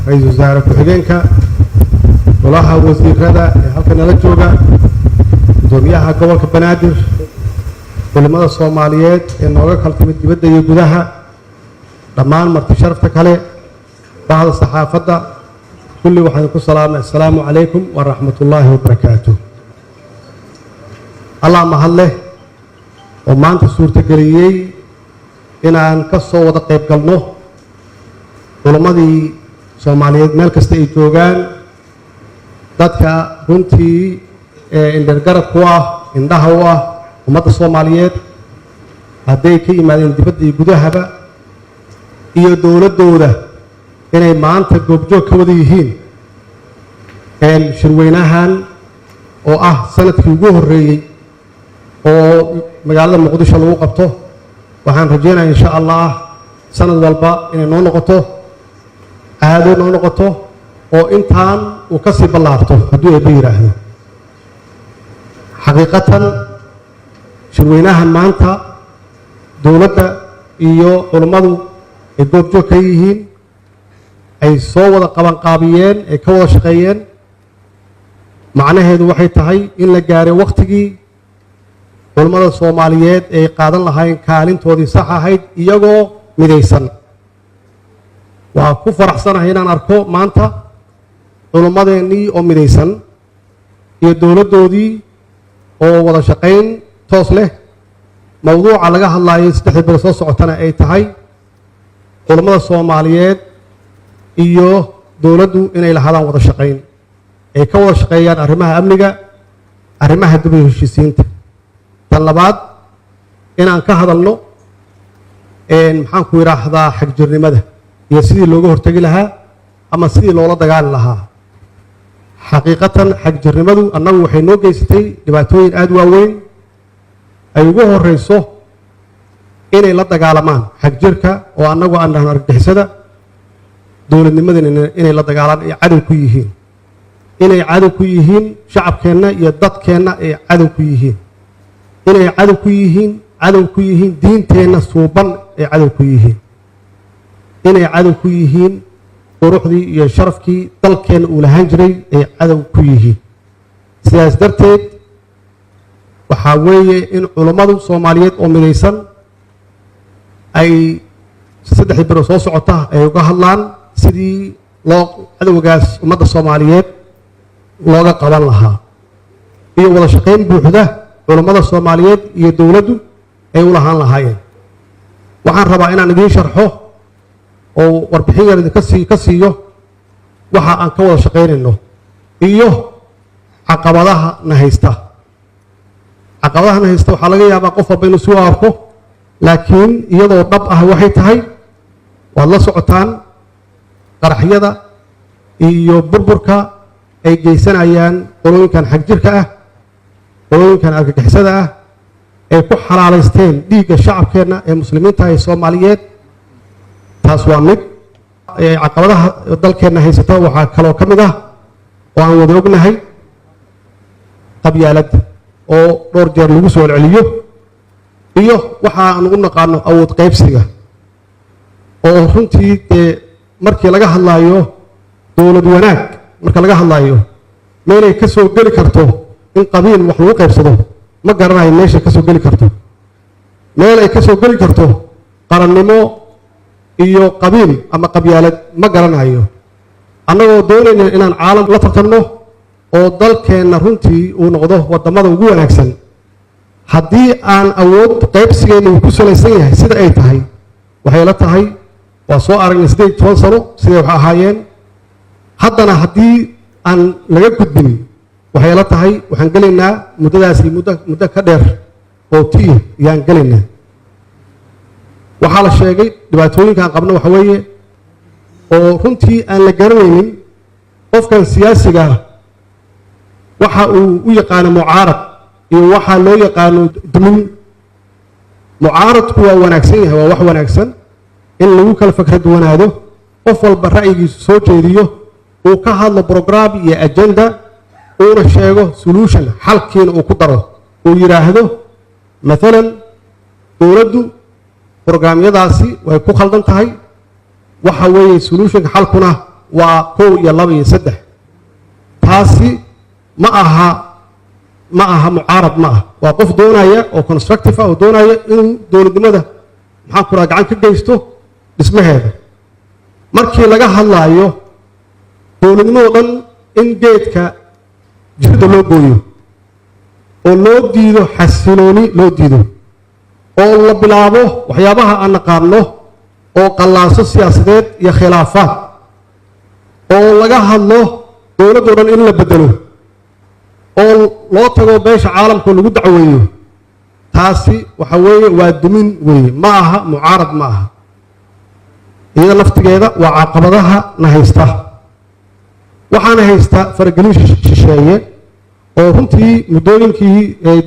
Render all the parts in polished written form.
رئيس وزراء ku-xigeenka golaha wasiirada ee halka nala jooga gudoomiyaha gobolka Banaadir culimada Soomaaliyeed ee nooga kaltimid dibadda iyo gudaha dhammaan marti sharafta kale bahda saxaafadda kulli waxaan ku salaamay assalaamu calaykum wa rahmatullaahi wa barakaatuh Allah mahadle oo maanta suurtageliyay inaan ka soo wada qayb galno culimadii Soomaaliyeed meel kasta ay joogaan dadka runtii indhargarad ku ah indhaha u ah ummadda Soomaaliyeed hadday ka yimaadeen dibadda iyo gudahaba iyo dowladooda inay maanta goobjoog ka wada yihiin shirweynahan oo ah sanadkii ugu horeeyay oo magaalada Muqdisho lagu qabto waxaan rajeynayaa insha Allah sanad walba inay noo noqoto aado noo noqoto oo intaan uu ka sii ballaarto haddii ay yiraahdo xaqiiqatan shirweynahan maanta dowladda iyo culimadu ay goobjoog ka yihiin ay soo wada qabanqaabiyeen ay ka wada shaqeeyeen macnaheedu waxay tahay in la gaaray waqtigii culimada Soomaaliyeed ay qaadan lahaayeen kaalintoodii sax ahayd iyagoo midaysan waa ku faraxsanahay inaan arko maanta culimadeennii oo midaysan iyo dowladdoodii oo wada shaqayn toos leh mawduuca laga hadlayo 3 bil soo socotana ay tahay culimada Soomaaliyeed iyo dowladdu inay lahaadaan wada shaqayn ay ka wada shaqeeyaan arrimaha amniga arrimaha dib u heshiisiinta tan labaad inaan ka hadalno maxaan ku yiraahdaa xagjirnimada iyo sidii looga hortagi lahaa ama sidii loola dagaali lahaa xaqiiqatan xagjirnimadu annagu waxay noo geysatay dhibaatooyin aad u waaweyn ay ugu horeyso inay la dagaalamaan xagjirka oo annagu aan dhahno argagixisada dowladnimadana inay la dagaalaan ay cadow ku yihiin inay cadow ku yihiin shacabkeenna iyo dadkeenna ay cadow ku yihiin inay cadow ku yihiin diinteenna suuban ay cadow ku yihiin inay cadow ku yihiin quruxdii iyo sharafkii dalkeenna uu lahaan jiray ay cadow ku yihiin sidaas darteed waxaa weeye in culimmadu Soomaaliyeed oo midaysan ay 3 bil soo socota ay uga hadlaan sidii loo cadowgaas ummadda Soomaaliyeed looga qaban lahaa iyo wada shaqayn buuxda culimmada Soomaaliyeed iyo dowladdu ay u lahaan lahaayeen waxaan rabaa inaan idiin sharxo oo warbixin yar ka siiyo waxa aan ka wada shaqaynayno iyo caqabadaha na haysta waxaa laga yaabaa qof walba inuu soo arko laakiin iyadoo dhab ah waxay tahay waad la socotaan qaraxyada iyo burburka ay geysanayaan qolooyinkan xagjirka ah qolooyinkan argagixisada ah ay ku xalaalaysteen dhiigga shacabkeenna ee muslimiinta ee Soomaaliyeed taas waa mid caqabadaha dalkeenna haysata waxaa kaloo ka mid ah oo aan wada ognahay qabyaalad oo dhowr jeer lagu soo celiyo iyo waxa aan ugu naqaano awood qaybsiga oo runtii markii laga hadlayo dowlad wanaag marka laga hadlayo meelay ka soo gali karto in qabiil wax lagu qaybsado ma garanayo meesha ka soo gali karto meel ay ka soo gali karto qarannimo iyo qabiil ama qabyaalad ma garanayo annagoo doonayna inaan caalam la tartanno oo dalkeenna runtii uu noqdo wadamada ugu wanaagsan haddii aan awood qaybsigeena uu ku salaysan yahay sida ay tahay waxay la tahay waa soo aragnay 18 sano sidee wax ahaayeen haddana haddii aan laga gudbin waxay la tahay waxaan gelaynaa muddadaasi muddo ka dheer oo tii yaan gelaynaa waxaa la sheegay dhibaatooyinkaan qabno waxa weeye oo runtii aan la garanaynin qofkan siyaasiga waxa uu u yaqaano mucaarad iyo waxa loo yaqaano dumin mucaaradku waa wanaagsan yahay waa wax wanaagsan in lagu kala fikrad wanaado qof walba ra'yigiisu soo jeediyo uu ka hadlo program iyo agenda uuna sheego solution xalkiina uu ku daro uu yiraahdo مثلا dowladdu programyadaasi way ku khaldan tahay waxa weeye solution xalkuna وكو يلابي يسده تاسي ما أها معارض معه وقف دونايا أو constructive أو دونايا إن دول الدمدة محاكو راجعان كجيستو اسمه هذا مركي لقى هلايو دول الدمدة إن جيتك جهد لو بويو أو لو ديدو حسنوني لو ديدو أو الله بلابه وحيابها أن قارنه أو قلاص السياسات يا خلافات أو لقى هالله دولة دوران إلا بدلوه oo loo tago beesha caalamka lagu dacweeyo taasi waxa weeye waa dumin weeye ma aha mucaarad ma aha iyada laftigeeda waa caqabadaha na haysta waxaana haysta faragelin shisheeye oo runtii muddooyinkii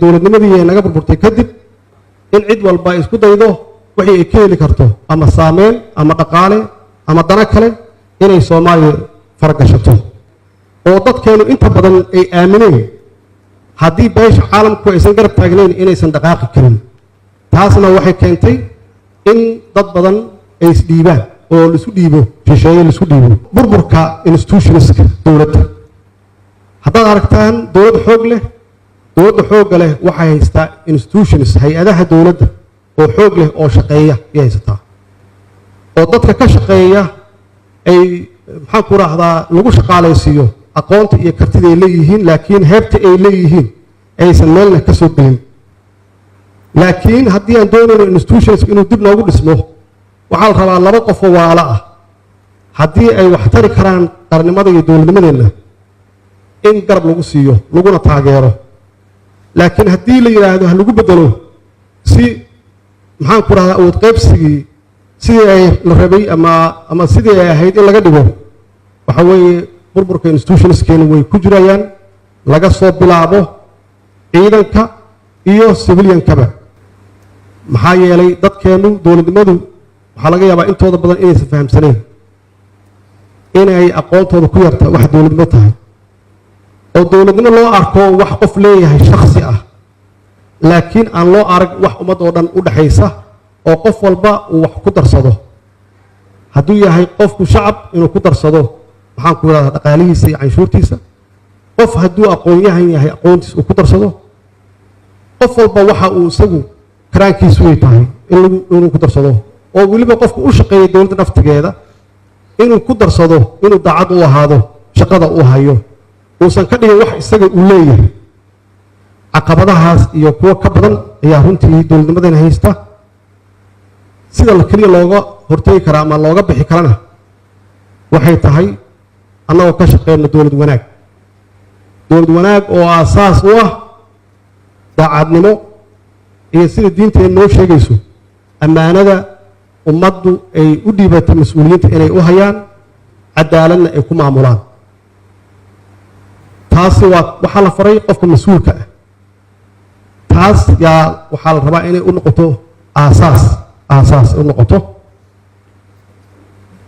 dowladnimadii naga burburtay kadib in cid walba ay isku daydo wixii ay ka heli karto ama saameyn ama dhaqaale ama dana kale inay Soomaaliya faragashato oo dadkeenu inta badan ay aamineen haddii beesha caalamku aysan garab taagnayn inaysan dhaqaaqi karin taasna waxay keentay in dad badan ay isdhiibaan oo la isu dhiibo shisheeye la isu dhiibo burburka institutionska dowladda haddaad aragtaan dowlad xoog leh waxay haystaa institutions hay-adaha dowladda oo xoog leh oo shaqeeya ay haysataa oo dadka ka shaqeeya ay maxaan ku raahdaa lagu shaqaalaysiiyo aqoonta iyo kartida ay leeyihiin laakiin heebta ay leeyihiin aysan meelna ka soo gelin laakiin haddii aan doonayno institutions inuu dib noogu dhismo waxaa la rabaa laba qof oo waala ah haddii ay wax tari karaan qarnimada iyo dowladnimadeenna in garab lagu siiyo laguna taageero laakiin haddii la yidhaahdo ha lagu bedelo si maxaan ku rahdaa awood qaybsigii sidii ay la rabay ama sidii ay ahayd in laga dhigo waxa weeye burburka institutionskeena way ku jirayaan laga soo bilaabo ciidanka iyo civiliankaba maxaa yeelay dadkeenu dowladnimadu waxaa laga yaabaa intooda badan inaysan fahamsaneen inay aqoontooda ku yarta wax dowladnimo tahay oo dowladnimo loo arko wax qof leeyahay shakhsi ah laakiin aan loo arag wax ummad oo dhan u dhaxaysa oo qof walba uu wax ku darsado hadduu yahay qofku shacab inuu ku darsado waxaan ku yidhahdaa dhaqaalihiisa iyo canshuurtiisa qof hadduu aqoon-yahan yahay aqoontiisa uu ku darsado qof walba waxa uu isagu karaankiisu way tahay inuu ku darsado oo weliba qofku u shaqeeya dowladda naftigeeda inuu ku darsado inuu daacad u ahaado shaqada uu hayo uusan ka dhigin wax isaga uu leeyahay caqabadahaas iyo kuwo ka badan ayaa runtii dowladnimadana haysta sida keliya looga hortegi karaa ama looga bixi karana waxay tahay annagoo ka shaqeyno dowlad wanaag oo aasaas u ah daacadnimo iyo sida diinteena noo sheegayso ammaanada ummaddu ay u dhiibatay mas-uuliyiinta inay u hayaan cadaaladna ay ku maamulaan taasi waxaa la faray qofka mas-uulka ah taas yaa waxaa la rabaa inay u noqoto aasaas u noqoto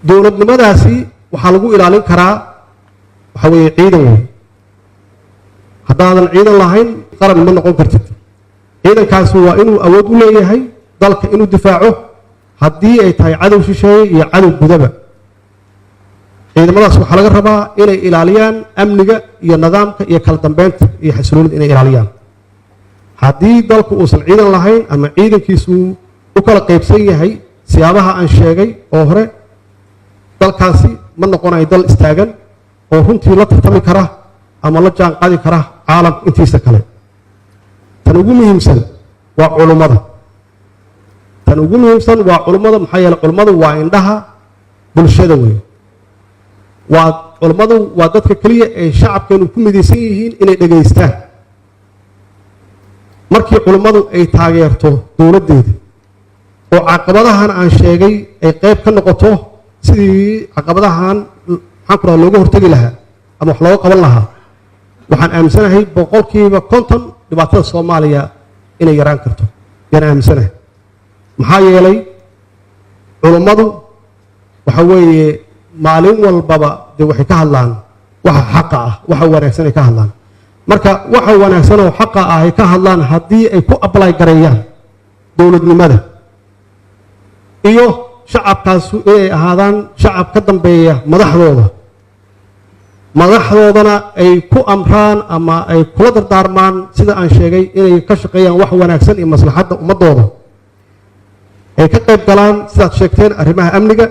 dowladnimadaasi waxaa lagu ilaalin karaa waxa weeye ciidan wey haddaadan ciidan lahayn qaran ma noqon kartid ciidankaasi waa inuu awood u leeyahay dalka inuu difaaco haddii ay tahay cadow shisheeye iyo cadow gudaba ciidamadaas waxaa laga rabaa inay ilaaliyaan amniga iyo nidaamka iyo kala dambeynta iyo xasiloonida inay ilaaliyaan haddii dalku uusan ciidan lahayn ama ciidankiisu u kala qaybsan yahay siyaabaha aan sheegay oo hore dalkaasi ma noqonayo dal istaagan oo runtii la tartami kara ama la jaan qaadi kara caalamka intiisa kale tan ugu muhiimsan waa culummada maxaa yeelay culummadu waa indhaha bulshada wey culummadu waa dadka keliya ay shacabkeenu ku midaysan yihiin inay dhegaystaan markii culummadu ay taageerto dowladdeeda oo caqabadahan aan sheegay ay qayb ka noqoto sidii caqabadahan maxaan ku rahaa looga hortegi lahaa ama wax looga qaban lahaa waxaan aaminsanahay 50% dhibaatada Soomaaliya inay yaraan karto yaan aaminsanahay maxaa yeelay culummadu waxa weeye maalin walbaba dee waxay ka hadlaan waxa xaqa ah waxa wanaagsan ay ka hadlaan marka waxa wanaagsan oo xaqa ah ay ka hadlaan haddii ay ku apply gareeyaan dowladnimada iyo shacabkaas inay ahaadaan shacab ka dambeeya madaxdooda madaxdoodana ay ku amraan ama ay kula dardaarmaan sida aan sheegay inay ka shaqeeyaan wax wanaagsan iyo maslaxadda ummadooda ay ka qayb galaan sidaad sheegteen arrimaha amniga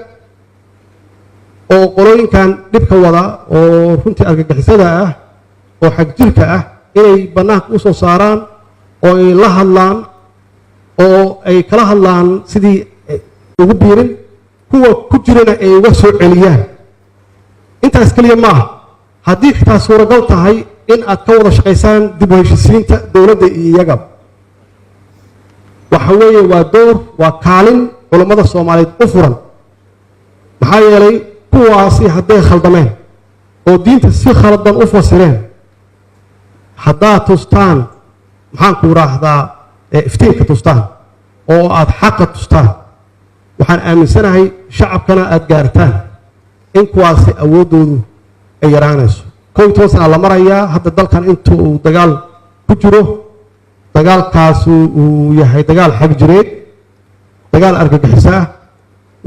oo qolooyinkan dhibka wada oo runtii argagixisada ah oo xagjirka ah inay bannaanka u soo saaraan oo ay la hadlaan oo ay kala hadlaan sidii ugu biirin kuwa ku jirana ay uga soo celiyaan intaas keliya maaha haddii xitaa suuragal tahay in aad ka wada shaqaysaan dib u heshisiinta dowladda iyo iyaga waxa weeye waa door waa kaalin culammada soomaaliyeed u furan maxaa yeelay kuwaasi hadday khaldameen oo diinta si khaldan u fasireen haddaad tustaan maxaanku idhaahdaa iftiinka tustaan oo aad xaqa tustaan waxaan aaminsanahay shacabkana aad gaartaan in kuwaasi awooddoodu ay yaraanayso 11 sana la marayaa hadda dalkan inta uu dagaal ku jiro dagaalkaasu uu yahay dagaal xag jireed dagaal argagixiso ah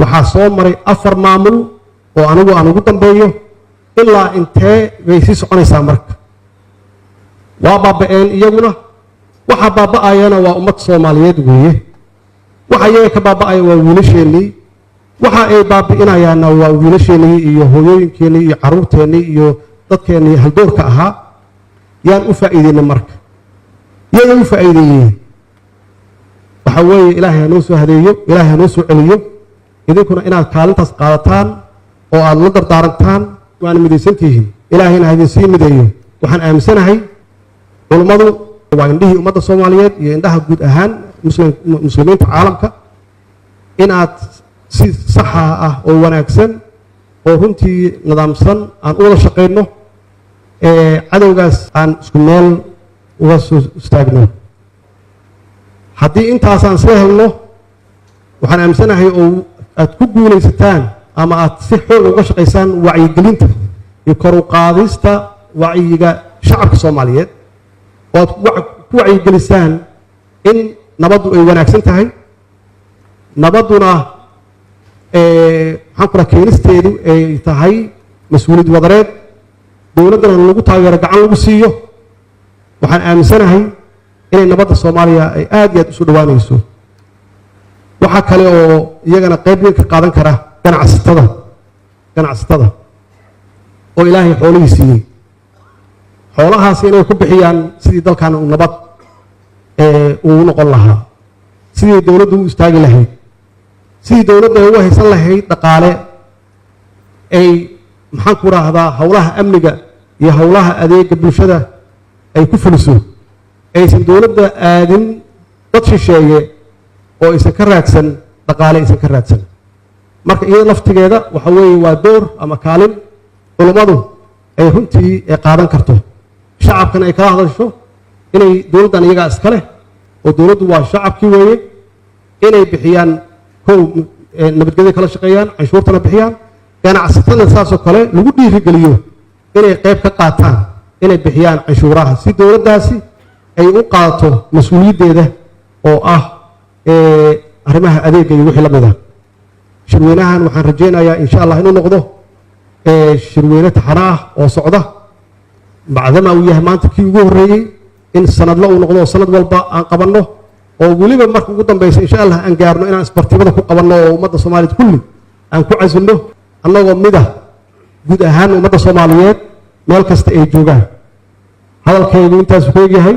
waxaa soo maray 4 maamul oo anigu aan ugu dambeeyo ilaa intee bay sii soconaysaa marka waa baaba'een iyaguna waxaa baaba'ayana waa ummad soomaaliyeed weeye waxa iyaga ka baaba'aya waa wiilasheennii waxa ay baabi'inayaanna waa wiilasheennii iyo hooyooyinkeennii iyo carruurteennii iyo dadkeennii haldoorka ahaa yaan u faa'iideynay marka yay u faa'iideeyeen waxa weeye ilaahay ha noo soo hadeeyo ilaahay ha noo soo celiyo idinkuna inaad kaalintaas qaadataan oo aad la dardaarantaan waana midaysantihiin ilaahayna ha idin sii mideeyo waxaan aaminsanahay culummadu waa indhihii ummadda soomaaliyeed iyo indhaha guud ahaan muslimiinta caalamka inaad si saxa ah oo wanaagsan oo runtii nidaamsan aan u wada shaqayno cadowgaas aan isku meel uga soo istaagno haddii intaasaan soo helno waxaan aaminsanahay oo aad ku guulaysataan ama aad si xoog uga shaqaysaan wacyigelinta iyo kor u qaadista wacyiga shacabka soomaaliyeed oo aad ku wacyigelisaan in nabaddu ay wanaagsan tahay nabadduna maxaan ku raha keenisteedu ay tahay mas-uuliyad wadareed dowladdana lagu taageero gacan lagu siiyo waxaan aaminsanahay inay nabadda soomaaliya ay aad iyo aad isu dhowaanayso waxaa kale oo iyagana qayb weyn ka qaadan kara ganacsatada oo ilaahay xoolihii siiyey xoolahaasi inay ku bixiyaan sidii dalkan uu nabad uu noqon lahaa sidii dowladdu u istaagi lahayd sidii dowladda ay ugu haysan lahayd dhaqaale ay maxaan ku raahdaa howlaha amniga iyo howlaha adeega bulshada ay ku fuliso aysan dowladda aadin dad shisheeye oo aysan ka raadsan dhaqaale aysan ka raadsan marka iyada laftigeeda waxa weeye waa door ama kaalin culummadu ay runtii qaadan karto shacabkana ay kala hadasho inay dowladdan iyagaa iska leh oo dowladdu waa shacabkii weeye inay bixiyaan kow nabadgelyo kala shaqeeyaan canshuurtana bixiyaan ganacsatada saasoo kale lagu dhiirigeliyo inay qayb ka qaataan inay bixiyaan canshuuraha si dowladdaasi ay u qaadato mas-uuliyaddeeda oo ah arrimaha adeegga iyo wixii la mida shirweynahan waxaan rajaynayaa insha allah inuu noqdo shirweyne taxana ah oo socda bacdama uu yahay maanta kii ugu horreeyey in sanadla uu noqdo oo sanad walba aan qabanno oo weliba marka ugu dambaysa insha allah aan gaarno inaan isbartibada ku qabanno oo ummadda soomaaliyeed kulli aan ku casilno annagoo mida guud ahaan ummadda soomaaliyeed meel kasta ay joogaan hadalkaygu intaasu ku egyahay